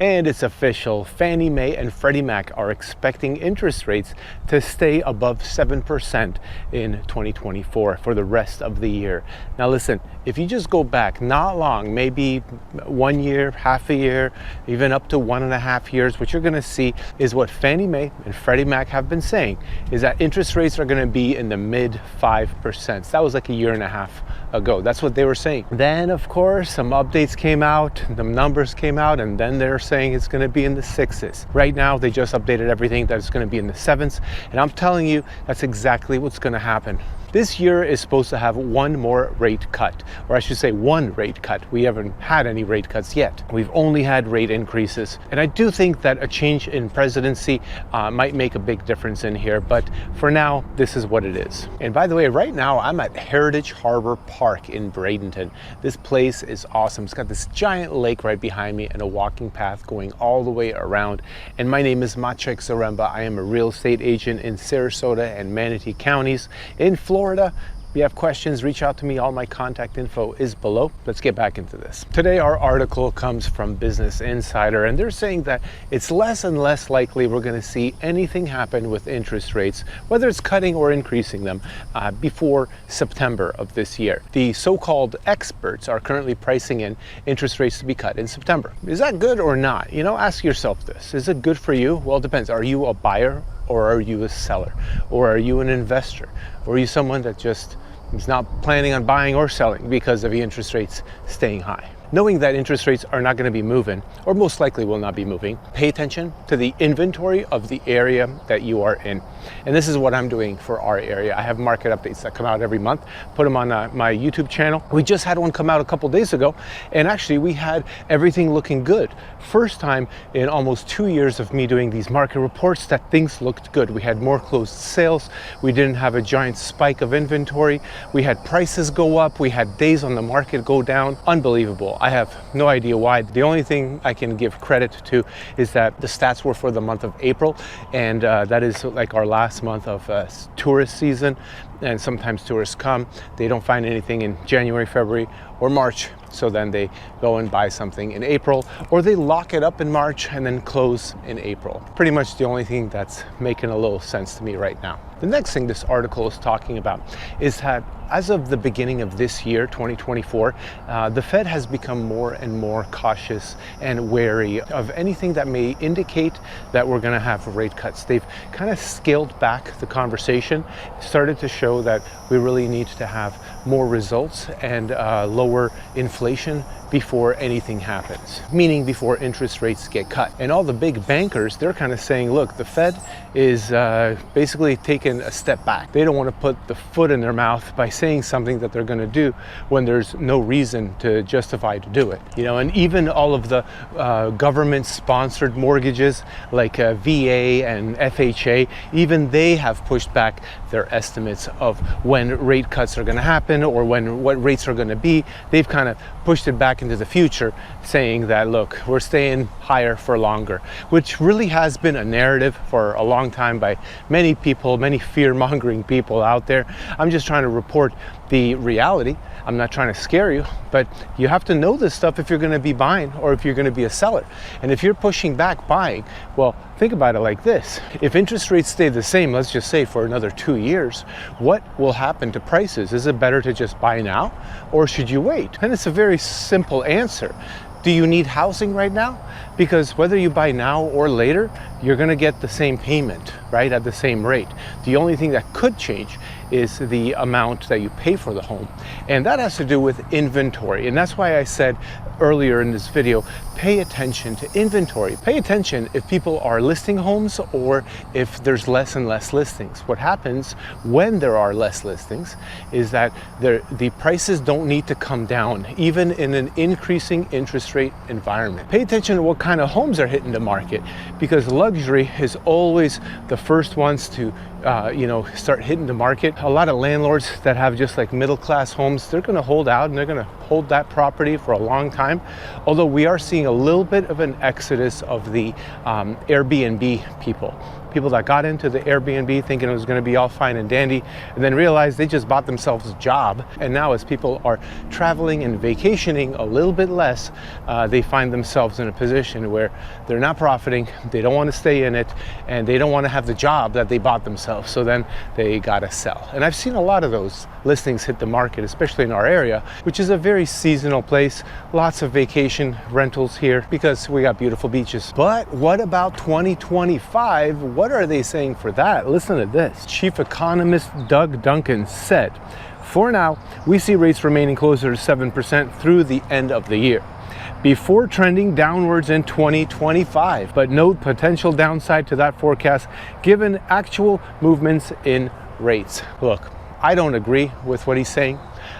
And it's official, Fannie Mae and Freddie Mac are expecting interest rates to stay above 7% in 2024 for the rest of the year. Now listen, if you just go back not long, maybe 1 year, half a year, even up to 1.5 years, what you're gonna see is what Fannie Mae and Freddie Mac have been saying, is that interest rates are gonna be in the mid 5%. That was like 1.5 years ago. That's what they were saying. Then of course, some updates came out, the numbers came out, and then they're saying it's going to be in the 6s. Right now, they just updated everything that it's going to be in the 7s. And I'm telling you, that's exactly what's going to happen. This year is supposed to have one more rate cut, or I should say one rate cut. We haven't had any rate cuts yet. We've only had rate increases. And I do think that a change in presidency might make a big difference in here, but for now, this is what it is. And by the way, right now I'm at Heritage Harbor Park in Bradenton. This place is awesome. It's got this giant lake right behind me and a walking path going all the way around. And my name is Maciek Zaremba. I am a real estate agent in Sarasota and Manatee counties in Florida. If you have questions, reach out to me. All my contact info is below. Let's get back into this. Today, our article comes from Business Insider, and they're saying that it's less and less likely we're going to see anything happen with interest rates, whether it's cutting or increasing them, before September of this year. The so-called experts are currently pricing in interest rates to be cut in September. Is that good or not? You know, ask yourself this. Is it good for you? Well, it depends. Are you a buyer? Or are you a seller? Or are you an investor? Or are you someone that just is not planning on buying or selling because of the interest rates staying high? Knowing that interest rates are not going to be moving, or most likely will not be moving, pay attention to the inventory of the area that you are in. And this is what I'm doing for our area. I have market updates that come out every month, put them on my YouTube channel. We just had one come out a couple days ago, and actually we had everything looking good. First time in almost 2 years of me doing these market reports that things looked good. We had more closed sales. We didn't have a giant spike of inventory. We had prices go up. We had days on the market go down. Unbelievable. I have no idea why. The only thing I can give credit to is that the stats were for the month of April, and that is like our last month of tourist season. And sometimes tourists come, they don't find anything in January, February, or March. So then they go and buy something in April, or they lock it up in March and then close in April. Pretty much the only thing that's making a little sense to me right now. The next thing this article is talking about is that as of the beginning of this year, 2024, the Fed has become more and more cautious and wary of anything that may indicate that we're going to have rate cuts. They've kind of scaled back the conversation, started to show that we really need to have more results and lower inflation before anything happens, meaning before interest rates get cut. And all the big bankers, they're kind of saying, look, the Fed is basically taking a step back. They don't want to put the foot in their mouth by saying something that they're going to do when there's no reason to justify to do it. You know, and even all of the government-sponsored mortgages like VA and FHA, even they have pushed back their estimates of when rate cuts are going to happen or what rates are going to be. They've kind of pushed it back into the future, saying that, look, we're staying higher for longer, which really has been a narrative for a long time by many people, many fear-mongering people out there. I'm just trying to report the reality. I'm not trying to scare you, but you have to know this stuff if you're going to be buying or if you're going to be a seller. And if you're pushing back buying, well, think about it like this. If interest rates stay the same, let's just say for another 2 years, what will happen to prices? Is it better to just buy now, or should you wait? And it's a very simple answer. Do you need housing right now? Because whether you buy now or later, you're going to get the same payment, right, at the same rate. The only thing that could change is the amount that you pay for the home. And that has to do with inventory. And that's why I said earlier in this video, pay attention to inventory. Pay attention if people are listing homes or if there's less and less listings. What happens when there are less listings is that the prices don't need to come down, even in an increasing interest rate environment. Pay attention to what kind of homes are hitting the market, because luxury is always the first ones to start hitting the market. A lot of landlords that have just like middle-class homes, they're going to hold out and they're going to hold that property for a long time. Although we are seeing a little bit of an exodus of the Airbnb people. people that got into the Airbnb thinking it was going to be all fine and dandy, and then realized they just bought themselves a job. And now as people are traveling and vacationing a little bit less, they find themselves in a position where they're not profiting, they don't want to stay in it, and they don't want to have the job that they bought themselves. So then they got to sell. And I've seen a lot of those listings hit the market, especially in our area, which is a very seasonal place. Lots of vacation rentals here because we got beautiful beaches. But what about 2025? What are they saying for that? Listen to this. Chief economist Doug Duncan said, "For now, we see rates remaining closer to 7% through the end of the year, before trending downwards in 2025, but note potential downside to that forecast given actual movements in rates." Look, I don't agree with what he's saying.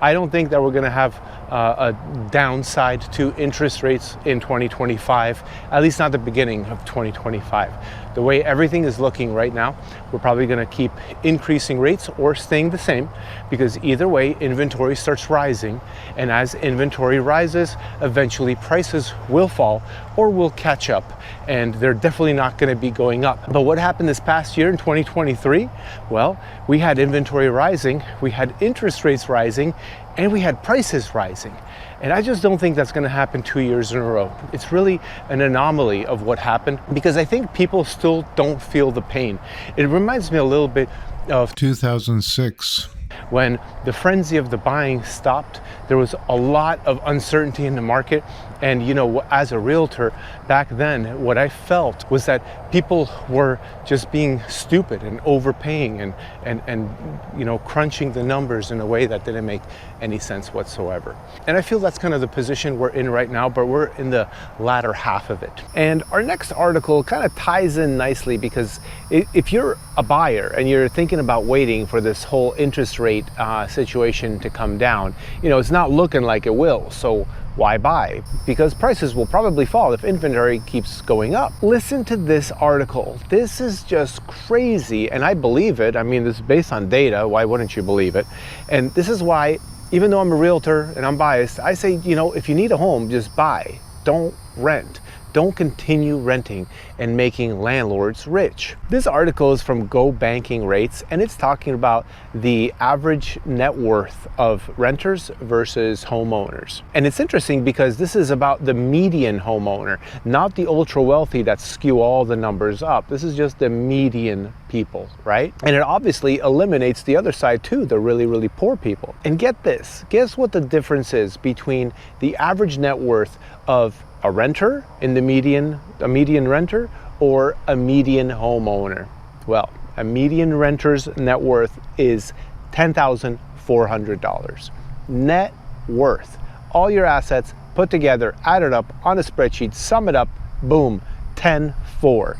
I don't think that we're going to have a downside to interest rates in 2025, at least not the beginning of 2025. The way everything is looking right now, we're probably going to keep increasing rates or staying the same, because either way, inventory starts rising. And as inventory rises, eventually prices will fall or will catch up, and they're definitely not going to be going up. But what happened this past year in 2023? Well, we had inventory rising, we had interest rates rising, and we had prices rising. And I just don't think that's going to happen 2 years in a row. It's really an anomaly of what happened, because I think people still don't feel the pain. It reminds me a little bit of 2006. When the frenzy of the buying stopped. There was a lot of uncertainty in the market. And you know, as a realtor back then, what I felt was that people were just being stupid and overpaying and you know, crunching the numbers in a way that didn't make any sense whatsoever. And I feel that's kind of the position we're in right now, but we're in the latter half of it. And our next article kind of ties in nicely, because if you're a buyer and you're thinking about waiting for this whole interest rate situation to come down, you know, it's not looking like it will. So why buy? Because prices will probably fall if inventory keeps going up. Listen to this article. This is just crazy, and I believe it. I mean, this is based on data. Why wouldn't you believe it? And this is why, even though I'm a realtor and I'm biased, I say, you know, if you need a home, just buy. Don't rent. Don't continue renting and making landlords rich. This article is from Go Banking Rates, and it's talking about the average net worth of renters versus homeowners. And it's interesting because this is about the median homeowner, not the ultra wealthy that skew all the numbers up. This is just the median people, right? And it obviously eliminates the other side too, the really, really poor people. And get this, guess what the difference is between the average net worth of a renter in the a median renter, or a median homeowner? Well, a median renter's net worth is $10,400. Net worth. All your assets put together, added up on a spreadsheet, sum it up, boom, 10,400.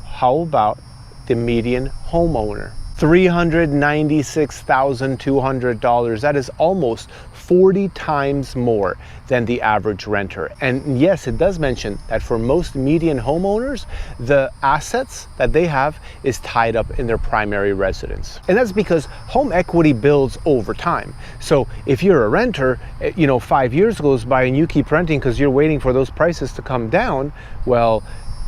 How about the median homeowner? $396,200. That is almost 40 times more than the average renter. And yes, it does mention that for most median homeowners, the assets that they have is tied up in their primary residence. And that's because home equity builds over time. So if you're a renter, you know, 5 years goes by and you keep renting because you're waiting for those prices to come down, well,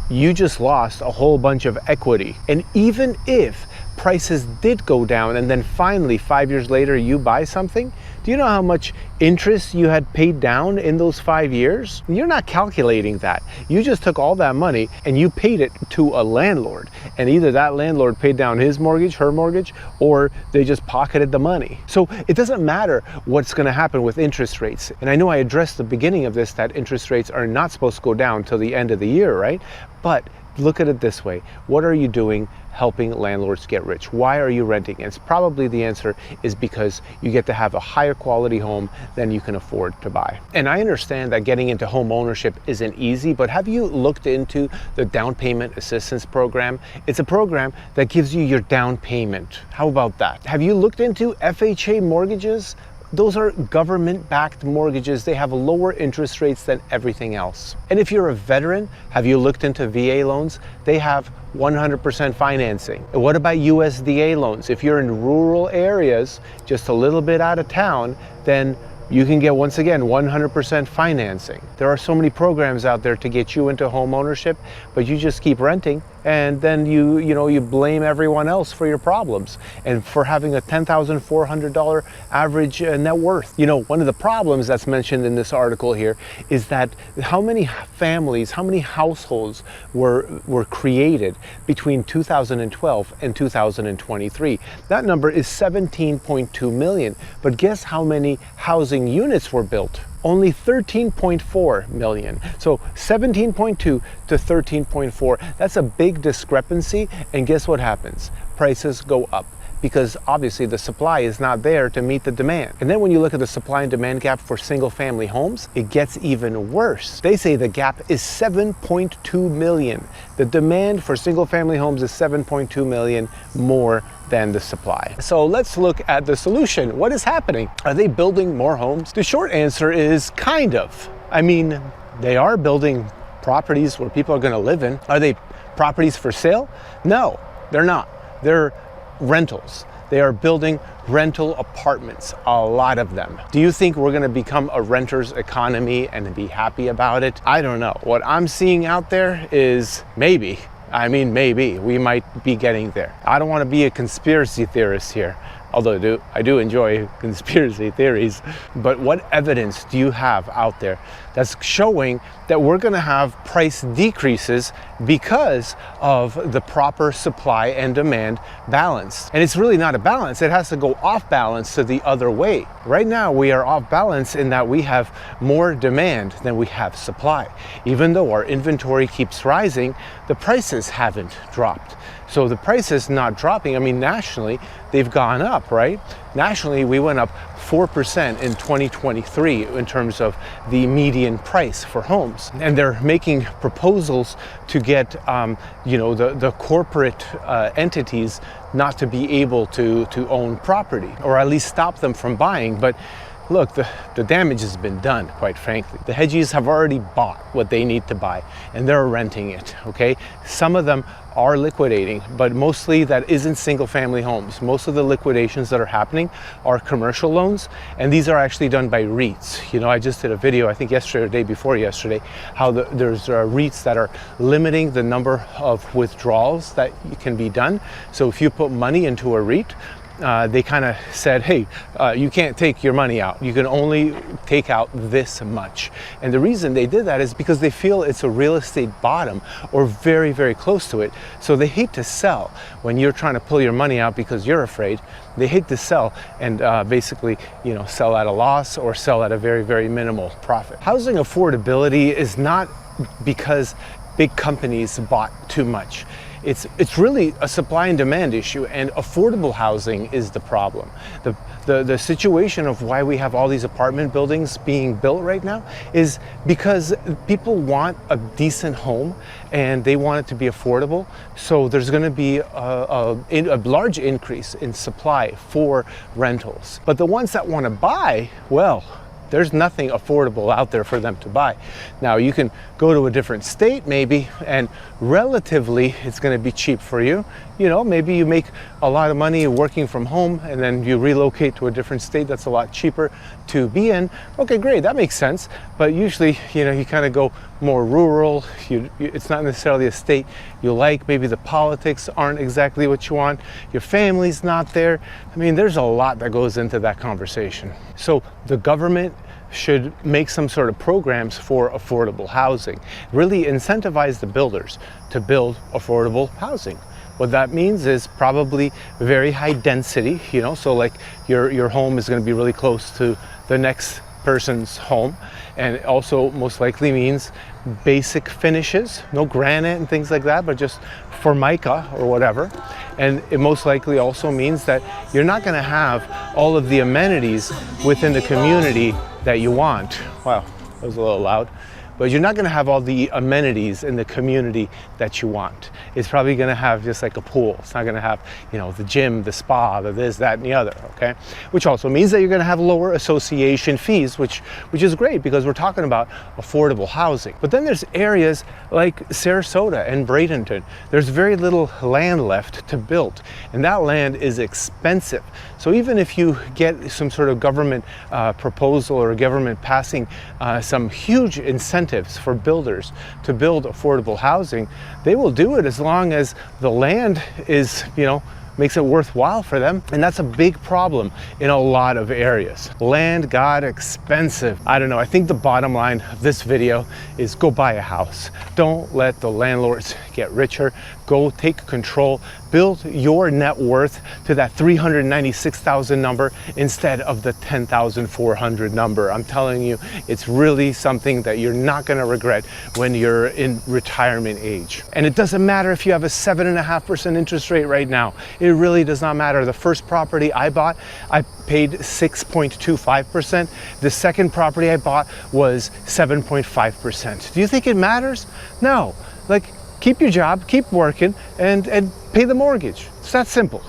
you just lost a whole bunch of equity. And even if prices did go down and then finally 5 years later you buy something, do you know how much interest you had paid down in those 5 years? You're not calculating that. You just took all that money and you paid it to a landlord, and either that landlord paid down his mortgage, her mortgage, or they just pocketed the money. So it doesn't matter what's going to happen with interest rates. And I know I addressed the beginning of this that interest rates are not supposed to go down till the end of the year, right? But look at it this way. What are you doing helping landlords get rich? Why are you renting? And it's probably the answer is because you get to have a higher quality home than you can afford to buy. And I understand that getting into home ownership isn't easy, but have you looked into the down payment assistance program? It's a program that gives you your down payment. How about that? Have you looked into FHA mortgages? Those are government-backed mortgages. They have lower interest rates than everything else. And if you're a veteran, have you looked into VA loans? They have 100% financing. And what about USDA loans? If you're in rural areas, just a little bit out of town, then You can get, once again, 100% financing. There are so many programs out there to get you into home ownership, but you just keep renting, and then you blame everyone else for your problems and for having a $10,400 average net worth. One of the problems that's mentioned in this article here is that how many families, how many households were created between 2012 and 2023. That number is 17.2 million. But guess how many housing units were built? Only 13.4 million. So 17.2 to 13.4, that's a big discrepancy. And guess what happens? Prices go up, because obviously the supply is not there to meet the demand. And then when you look at the supply and demand gap for single family homes, it gets even worse. They say the gap is 7.2 million. The demand for single family homes is 7.2 million more than the supply. So let's look at the solution. What is happening? Are they building more homes? The short answer is kind of. I mean, they are building properties where people are going to live in. Are they properties for sale? No, they're not. They're rentals. They are building rental apartments, a lot of them. Do you think we're going to become a renter's economy and be happy about it? I don't know. What I'm seeing out there is maybe we might be getting there. I don't want to be a conspiracy theorist here, although I do enjoy conspiracy theories. But what evidence do you have out there that's showing that we're going to have price decreases because of the proper supply and demand balance? And it's really not a balance. It has to go off balance to the other way. Right now, we are off balance in that we have more demand than we have supply. Even though our inventory keeps rising, the prices haven't dropped. So the price is not dropping. I mean, nationally, they've gone up, right? Nationally, we went up 4% in 2023 in terms of the median price for homes. And they're making proposals to get, the corporate entities not to be able to own property, or at least stop them from buying. But look, the damage has been done, quite frankly. The hedgies have already bought what they need to buy, and they're renting it, okay? Some of them are liquidating, but mostly that isn't single family homes. Most of the liquidations that are happening are commercial loans, and these are actually done by REITs. I just did a video, I think yesterday or the day before yesterday, how there's REITs that are limiting the number of withdrawals that can be done. So if you put money into a REIT, they kind of said, hey, you can't take your money out. You can only take out this much. And the reason they did that is because they feel it's a real estate bottom, or very, very close to it. So they hate to sell when you're trying to pull your money out because you're afraid. They hate to sell and basically, sell at a loss or sell at a very, very minimal profit. Housing affordability is not because big companies bought too much. It's really a supply and demand issue, and affordable housing is the problem. The situation of why we have all these apartment buildings being built right now is because people want a decent home and they want it to be affordable. So there's going to be a large increase in supply for rentals. But the ones that want to buy, well, there's nothing affordable out there for them to buy. Now, you can go to a different state maybe, and relatively it's going to be cheap for you. Maybe you make a lot of money working from home and then you relocate to a different state that's a lot cheaper to be in. Okay, great, that makes sense. But usually, you kind of go more rural. It's not necessarily a state you like. Maybe the politics aren't exactly what you want. Your family's not there. I mean, there's a lot that goes into that conversation. So the government should make some sort of programs for affordable housing. Really incentivize the builders to build affordable housing. What that means is probably very high density, so like your home is going to be really close to the next person's home, and it also most likely means basic finishes, no granite and things like that, but just formica or whatever. And it most likely also means that you're not going to have all of the amenities within the community that you want. Wow, that was a little loud. but you're not going to have all the amenities in the community that you want. It's probably going to have just like a pool. It's not going to have, you know, the gym, the spa, the this, that, and the other, okay? Which also means that you're going to have lower association fees, which is great because we're talking about affordable housing. But then there's areas like Sarasota and Bradenton. There's very little land left to build, and that land is expensive. So even if you get some sort of government proposal or government passing some huge incentives for builders to build affordable housing, they will do it as long as the land is, you know, makes it worthwhile for them. And that's a big problem in a lot of areas. Land got expensive. I don't know, I think the bottom line of this video is go buy a house. Don't let the landlords get richer. Go take control, build your net worth to that 396,000 number instead of the 10,400 number. I'm telling you, it's really something that you're not gonna regret when you're in retirement age. And it doesn't matter if you have a 7.5% interest rate right now. It really does not matter. The first property I bought, I paid 6.25%. The second property I bought was 7.5%. Do you think it matters? No. Like, keep your job, keep working, and pay the mortgage. It's that simple.